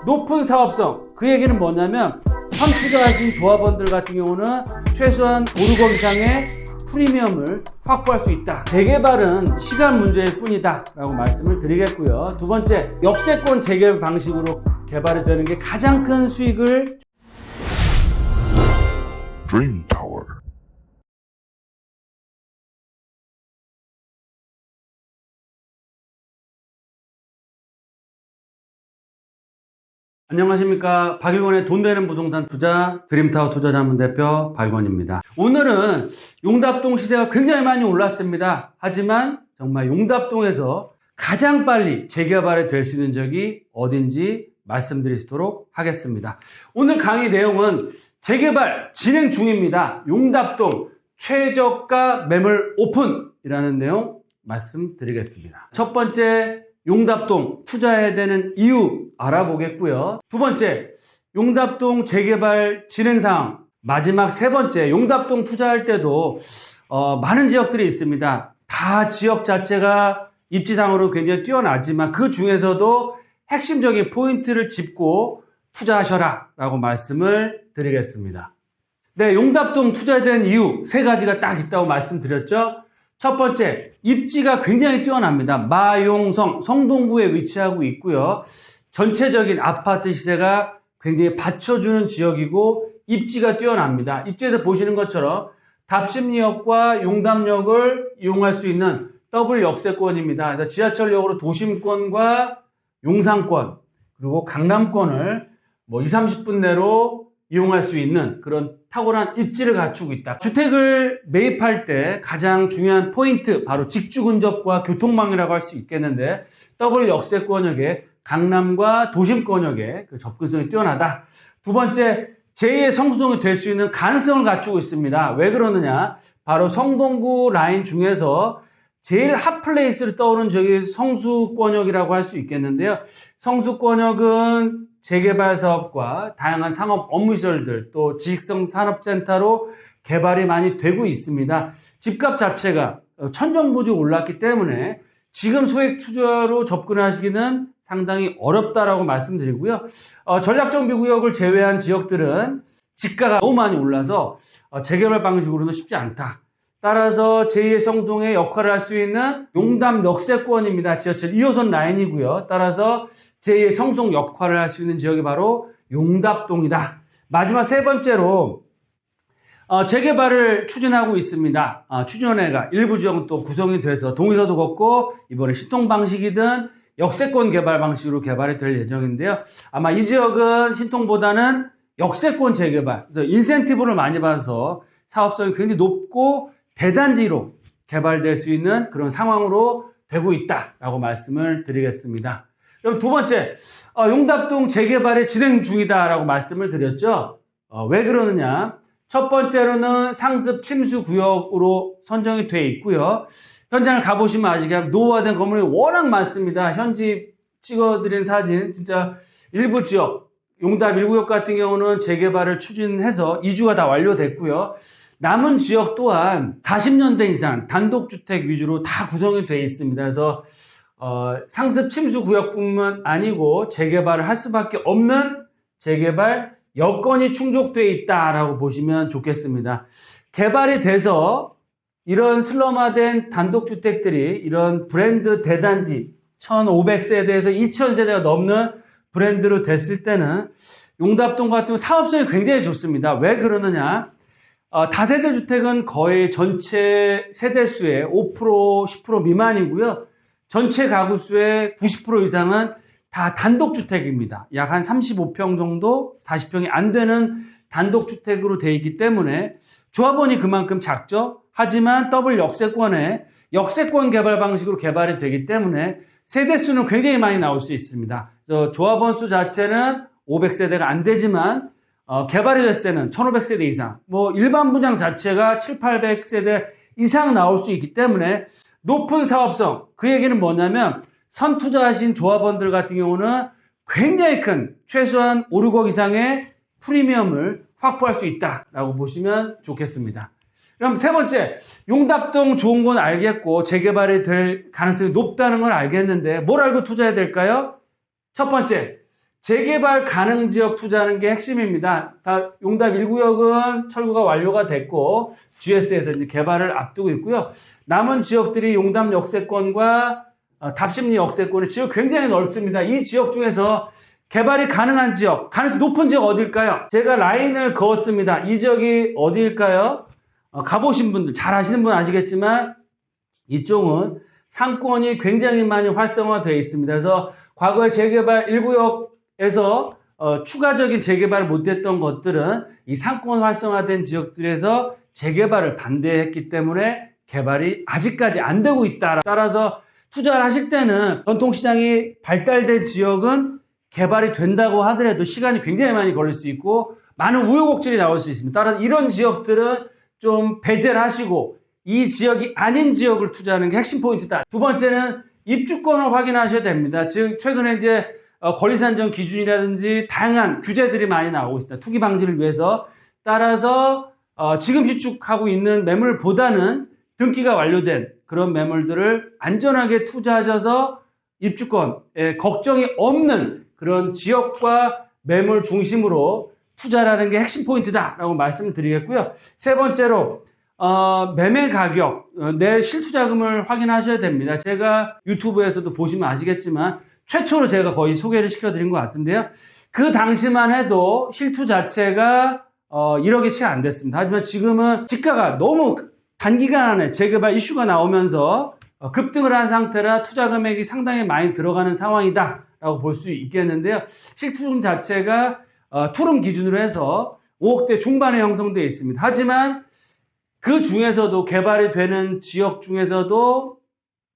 높은 사업성, 그 얘기는 뭐냐면 선투자하신 조합원들 같은 경우는 최소한 5, 6억 이상의 프리미엄을 확보할 수 있다. 재개발은 시간 문제일 뿐이다 라고 말씀을 드리겠고요. 두 번째, 역세권 재개발 방식으로 개발이 되는 게 가장 큰 수익을 Dream Tower. 안녕하십니까. 박일권의 돈 되는 부동산 투자 드림타워 투자자문대표 박일권입니다. 오늘은 용답동 시세가 굉장히 많이 올랐습니다. 하지만 정말 용답동에서 가장 빨리 재개발이 될 수 있는 지역이 어딘지 말씀드리도록 하겠습니다. 오늘 강의 내용은 재개발 진행 중입니다. 용답동 최저가 매물 오픈이라는 내용 말씀드리겠습니다. 첫 번째, 용답동 투자해야 되는 이유 알아보겠고요. 두 번째, 용답동 재개발 진행 상황. 마지막 세 번째, 용답동 투자할 때도 많은 지역들이 있습니다. 다 지역 자체가 입지상으로 굉장히 뛰어나지만 그 중에서도 핵심적인 포인트를 짚고 투자하셔라 라고 말씀을 드리겠습니다. 네, 용답동 투자해야 되는 이유 세 가지가 딱 있다고 말씀드렸죠. 첫 번째, 입지가 굉장히 뛰어납니다. 마용성, 성동구에 위치하고 있고요. 전체적인 아파트 시세가 굉장히 받쳐주는 지역이고 입지가 뛰어납니다. 입지에서 보시는 것처럼 답심리역과 용담역을 이용할 수 있는 더블 역세권입니다. 그래서 지하철역으로 도심권과 용산권 그리고 강남권을 2, 30분 내로 이용할 수 있는 그런 탁월한 입지를 갖추고 있다. 주택을 매입할 때 가장 중요한 포인트, 바로 직주 근접과 교통망이라고 할 수 있겠는데 더블 역세권역에 강남과 도심권역에 그 접근성이 뛰어나다. 두 번째, 제2의 성수동이 될 수 있는 가능성을 갖추고 있습니다. 왜 그러느냐? 바로 성동구 라인 중에서 제일 핫플레이스를 떠오르는 저기 성수권역이라고 할 수 있겠는데요. 성수권역은 재개발 사업과 다양한 상업 업무시설들 또 지식성 산업센터로 개발이 많이 되고 있습니다. 집값 자체가 천정부지 올랐기 때문에 지금 소액 투자로 접근하시기는 상당히 어렵다라고 말씀드리고요. 전략정비구역을 제외한 지역들은 집가가 너무 많이 올라서 재개발 방식으로는 쉽지 않다. 따라서 제2의 성동의 역할을 할 수 있는 용담 역세권입니다. 지하철 2호선 라인이고요. 따라서 제2의 성수동 역할을 할 수 있는 지역이 바로 용답동이다. 마지막 세 번째로 재개발을 추진하고 있습니다. 추진위원회가 일부 지역은 또 구성이 돼서 동의서도 걷고 이번에 신통 방식이든 역세권 개발 방식으로 개발이 될 예정인데요. 아마 이 지역은 신통보다는 역세권 재개발, 그래서 인센티브를 많이 받아서 사업성이 굉장히 높고 대단지로 개발될 수 있는 그런 상황으로 되고 있다라고 말씀을 드리겠습니다. 그럼 두 번째, 용답동 재개발이 진행 중이다라고 말씀을 드렸죠. 왜 그러느냐? 첫 번째로는 상습 침수 구역으로 선정이 돼 있고요. 현장을 가보시면 아시겠지만 노후화된 건물이 워낙 많습니다. 현지 찍어드린 사진, 진짜 일부 지역, 용답 1구역 같은 경우는 재개발을 추진해서 이주가 다 완료됐고요. 남은 지역 또한 40년대 이상 단독주택 위주로 다 구성이 되어 있습니다. 그래서 상습 침수 구역뿐만 아니고 재개발을 할 수밖에 없는 재개발 여건이 충족되어 있다라고 보시면 좋겠습니다. 개발이 돼서 이런 슬럼화된 단독주택들이 이런 브랜드 대단지 1500세대에서 2000세대가 넘는 브랜드로 됐을 때는 용답동 같은 사업성이 굉장히 좋습니다. 왜 그러느냐? 다세대 주택은 거의 전체 세대수의 5%, 10% 미만이고요. 전체 가구 수의 90% 이상은 다 단독주택입니다. 약 한 35평 정도, 40평이 안 되는 단독주택으로 되어 있기 때문에 조합원이 그만큼 작죠. 하지만 더블 역세권에 역세권 개발 방식으로 개발이 되기 때문에 세대수는 굉장히 많이 나올 수 있습니다. 그래서 조합원 수 자체는 500세대가 안 되지만 개발이 됐을 때는 1500세대 이상, 일반 분양 자체가 7, 800세대 이상 나올 수 있기 때문에 높은 사업성, 그 얘기는 뭐냐면 선투자하신 조합원들 같은 경우는 굉장히 큰 최소한 5, 6억 이상의 프리미엄을 확보할 수 있다라고 보시면 좋겠습니다. 그럼 세 번째, 용답동 좋은 건 알겠고 재개발이 될 가능성이 높다는 걸 알겠는데 뭘 알고 투자해야 될까요? 첫 번째, 재개발 가능 지역 투자하는 게 핵심입니다. 다 용답 1구역은 철거가 완료가 됐고 GS에서 이제 개발을 앞두고 있고요. 남은 지역들이 용답 역세권과 답심리 역세권의 지역 굉장히 넓습니다. 이 지역 중에서 개발이 가능한 지역, 가능성 높은 지역 어딜까요? 제가 라인을 그었습니다. 이 지역이 어디일까요? 가보신 분들, 잘 아시는 분 아시겠지만 이쪽은 상권이 굉장히 많이 활성화되어 있습니다. 그래서 과거에 재개발 1구역에서 추가적인 재개발 못했던 것들은 이 상권 활성화된 지역들에서 재개발을 반대했기 때문에 개발이 아직까지 안 되고 있다. 따라서 투자를 하실 때는 전통시장이 발달된 지역은 개발이 된다고 하더라도 시간이 굉장히 많이 걸릴 수 있고 많은 우여곡절이 나올 수 있습니다. 따라서 이런 지역들은 좀 배제를 하시고 이 지역이 아닌 지역을 투자하는 게 핵심 포인트다. 두 번째는 입주권을 확인하셔야 됩니다. 즉 최근에 이제 권리산정 기준이라든지 다양한 규제들이 많이 나오고 있습니다. 투기 방지를 위해서. 따라서 지금 시축하고 있는 매물보다는 등기가 완료된 그런 매물들을 안전하게 투자하셔서 입주권에 걱정이 없는 그런 지역과 매물 중심으로 투자라는 게 핵심 포인트다라고 말씀을 드리겠고요. 세 번째로 매매 가격, 내 실투자금을 확인하셔야 됩니다. 제가 유튜브에서도 보시면 아시겠지만 최초로 제가 거의 소개를 시켜드린 것 같은데요. 그 당시만 해도 실투 자체가 1억이 채 안 됐습니다. 하지만 지금은 지가가 너무 단기간 안에 재개발 이슈가 나오면서 급등을 한 상태라 투자 금액이 상당히 많이 들어가는 상황이다 라고 볼 수 있겠는데요. 실투금 자체가 투룸 기준으로 해서 5억대 중반에 형성되어 있습니다. 하지만 그 중에서도 개발이 되는 지역 중에서도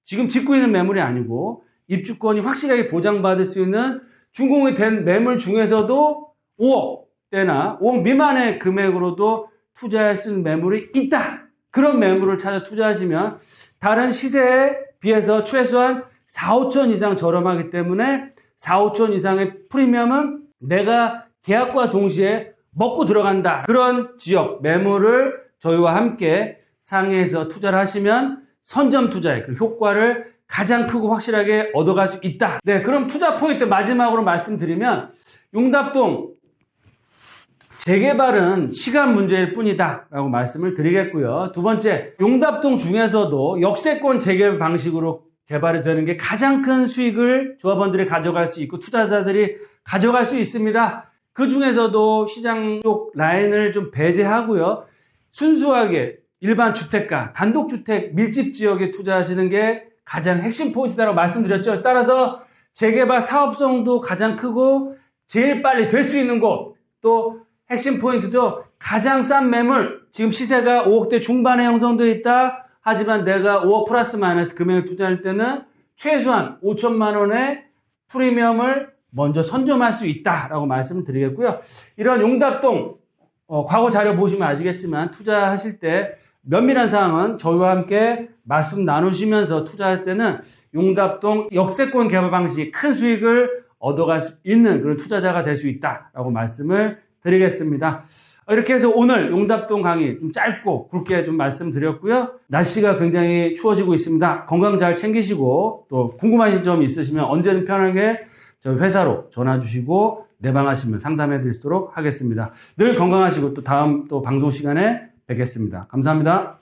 지금 짓고 있는 매물이 아니고 입주권이 확실하게 보장받을 수 있는 준공이 된 매물 중에서도 5억대나 5억 미만의 금액으로도 투자할 수 있는 매물이 있다. 그런 매물을 찾아 투자하시면 다른 시세에 비해서 최소한 4, 5천 이상 저렴하기 때문에 4, 5천 이상의 프리미엄은 내가 계약과 동시에 먹고 들어간다. 그런 지역 매물을 저희와 함께 상의해서 투자를 하시면 선점 투자의 그 효과를 가장 크고 확실하게 얻어갈 수 있다. 네, 그럼 투자 포인트 마지막으로 말씀드리면 용답동 재개발은 시간 문제일 뿐이다 라고 말씀을 드리겠고요. 두 번째, 용답동 중에서도 역세권 재개발 방식으로 개발이 되는 게 가장 큰 수익을 조합원들이 가져갈 수 있고 투자자들이 가져갈 수 있습니다. 그 중에서도 시장 쪽 라인을 좀 배제하고요. 순수하게 일반 주택가, 단독주택, 밀집 지역에 투자하시는 게 가장 핵심 포인트다라고 말씀드렸죠. 따라서 재개발 사업성도 가장 크고 제일 빨리 될 수 있는 곳, 또 핵심 포인트도 가장 싼 매물, 지금 시세가 5억대 중반에 형성되어 있다. 하지만 내가 5억 플러스 마이너스 금액을 투자할 때는 최소한 5천만 원의 프리미엄을 먼저 선점할 수 있다라고 말씀을 드리겠고요. 이런 용답동 과거 자료 보시면 아시겠지만 투자하실 때 면밀한 사항은 저희와 함께 말씀 나누시면서 투자할 때는 용답동 역세권 개발 방식 큰 수익을 얻어갈 수 있는 그런 투자자가 될 수 있다라고 말씀을 드리겠습니다. 이렇게 해서 오늘 용답동 강의 좀 짧고 굵게 좀 말씀드렸고요. 날씨가 굉장히 추워지고 있습니다. 건강 잘 챙기시고 또 궁금하신 점 있으시면 언제든 편하게 저희 회사로 전화 주시고 내방하시면 상담해 드리도록 하겠습니다. 늘 건강하시고 또 다음 또 방송 시간에 뵙겠습니다. 감사합니다.